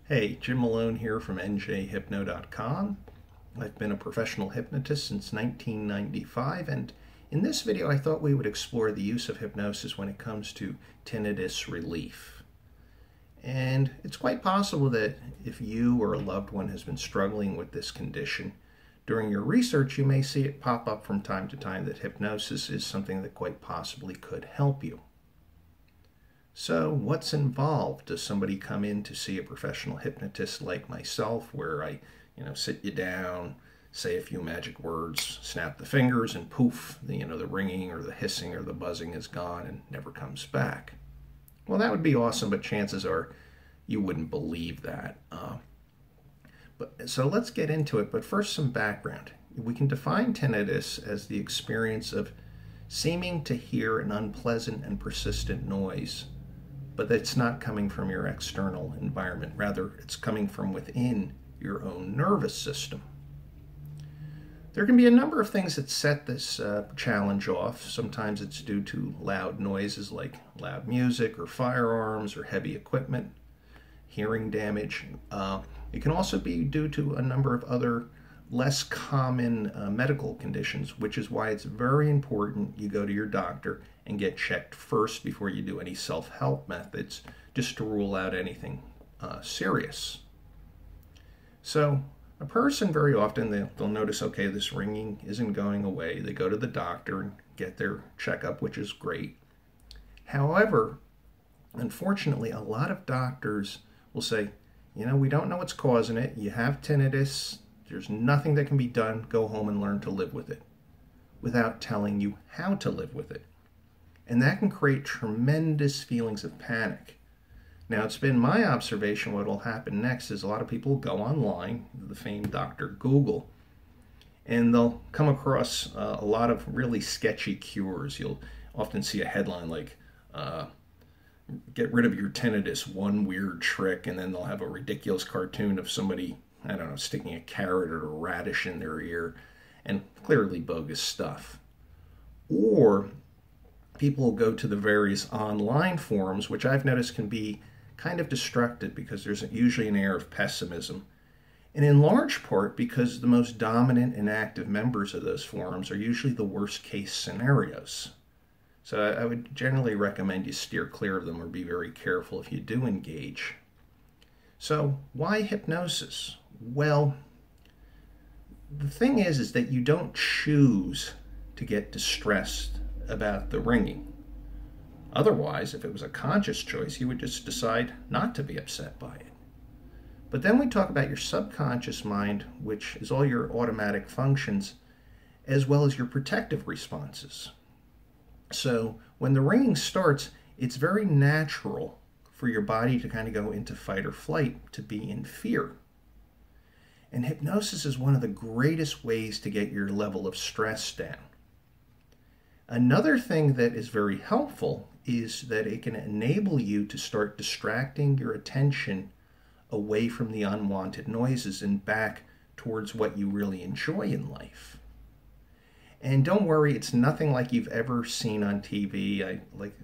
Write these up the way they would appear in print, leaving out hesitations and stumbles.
Hey, Jim Malone here from njhypno.com. I've been a professional hypnotist since 1995, and in this video I thought we would explore the use of hypnosis when it comes to tinnitus relief. And it's quite possible that if you or a loved one has been struggling with this condition, during your research you may see it pop up from time to time that hypnosis is something that quite possibly could help you. So what's involved? Does somebody come in to see a professional hypnotist like myself where I, sit you down, say a few magic words, snap the fingers, and poof, the ringing or the hissing or the buzzing is gone and never comes back? Well, that would be awesome, but chances are you wouldn't believe that. So let's get into it, but first some background. We can define tinnitus as the experience of seeming to hear an unpleasant and persistent noise, but it's not coming from your external environment. Rather, it's coming from within your own nervous system. There can be a number of things that set this challenge off. Sometimes it's due to loud noises like loud music or firearms or heavy equipment, hearing damage. It can also be due to a number of other less common medical conditions, which is why it's very important you go to your doctor and get checked first before you do any self-help methods, just to rule out anything serious. So a person, very often they'll notice, okay, this ringing isn't going away. They go to the doctor and get their checkup, which is great. However, unfortunately, a lot of doctors will say, we don't know what's causing it. You have tinnitus. There's nothing that can be done. Go home and learn to live with it, without telling you how to live with it. And that can create tremendous feelings of panic. Now, it's been my observation what will happen next is a lot of people go online, the famed Dr. Google, and they'll come across a lot of really sketchy cures. You'll often see a headline like, get rid of your tinnitus, one weird trick, and then they'll have a ridiculous cartoon of somebody, I don't know, sticking a carrot or a radish in their ear, and clearly bogus stuff. Or people will go to the various online forums, which I've noticed can be kind of destructive because there's usually an air of pessimism. And in large part because the most dominant and active members of those forums are usually the worst case scenarios. So I would generally recommend you steer clear of them or be very careful if you do engage. So why hypnosis? Well, the thing is that you don't choose to get distressed about the ringing. Otherwise, if it was a conscious choice, you would just decide not to be upset by it. But then we talk about your subconscious mind, which is all your automatic functions, as well as your protective responses. So when the ringing starts, it's very natural for your body to kind of go into fight or flight, to be in fear. And hypnosis is one of the greatest ways to get your level of stress down. Another thing that is very helpful is that it can enable you to start distracting your attention away from the unwanted noises and back towards what you really enjoy in life. And don't worry, it's nothing like you've ever seen on TV.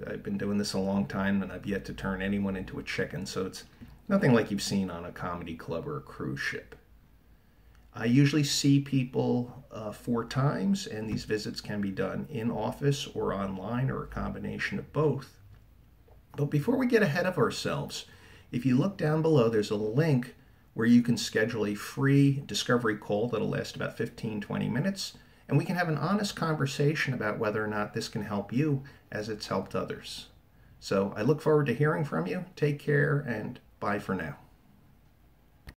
I've been doing this a long time and I've yet to turn anyone into a chicken, so it's nothing like you've seen on a comedy club or a cruise ship. I usually see people 4 times, and these visits can be done in office or online or a combination of both. But before we get ahead of ourselves, if you look down below, there's a link where you can schedule a free discovery call that'll last about 15-20 minutes, and we can have an honest conversation about whether or not this can help you as it's helped others. So I look forward to hearing from you. Take care, and bye for now.